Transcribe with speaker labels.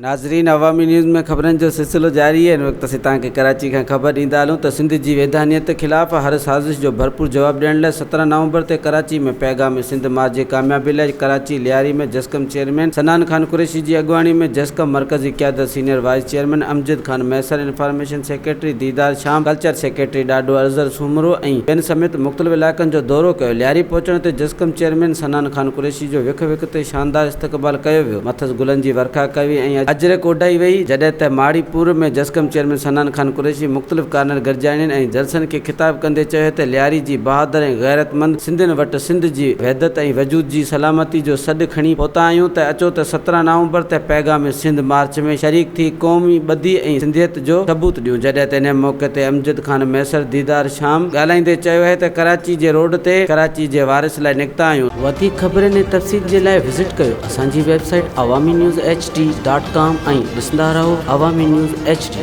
Speaker 1: नाज़रीन, अवामी न्यूज़ में ख़बरनि जो सिलसिलो जारी है। इन वक्त से तव्हांखे कराची खां ख़बर ॾींदा हलूं त सिंध जी वैधानियत ख़िलाफ़ हर साज़िश जो भरपूर जवाब ॾियण लाइ 17 नवंबर ते कराची में पैगाम सिंध मार्च जी कामयाबी लाइ कराची लियारी में जस्कम चेयरमैन सनान खान कुरैशी जी अॻुवाणी में जस्कम मरकज़ी क़यादत senior vice chairman Amjad Khan मैसर, इंफॉर्मेशन सेक्रेटरी दीदार शाम, कल्चर सेक्रेटरी ॾाढो अज़हर सूमरो ऐं ॿियनि समेत मुख़्तलिफ़ इलाइक़नि जो दौरो कयो। लियारी पहुचण ते जस्कम चेयरमैन सनान खान कुरैशी जो विख विख ते शानदार इस्तक़बाल कयो वियो। मथस गुलनि जी वर्खा कई ऐं अजरक उॾाई वई। जॾहिं त माड़ीपुर में जस्कम चेयरमैन सनान खान कुरैशी मुख़्तलिफ़ कार्नर गॾिजाइनि ऐं जलसनि खे ख़िताब कंदे चयो त लियारी जी बहादुर ऐं गैरतमंद सिंधियुनि वटि सिंध जी वहदत ऐं वजूद जी सलामती जो सॾु खणी पहुता आहियूं त अचो त 17 नवंबर ते पैगाम सिंध मार्च में शरीक थी क़ौमी ॿधी ऐं सिंधियत जो सबूत ॾियूं। जॾहिं त इन मौक़े ते अमजद खान मैसर दीदार शाम ॻाल्हाईंदे चयो आहे त कराची जे रोड ते कराची जे वारिस लाइ निकिता आहियूं। वधीक ख़बरनि ऐं तफ़सील जे लाइ विज़िट कयो असांजी वेबसाइट awamiNewsHD.com ऐं ॾिसंदा रहो अवामी न्यूज़ HD।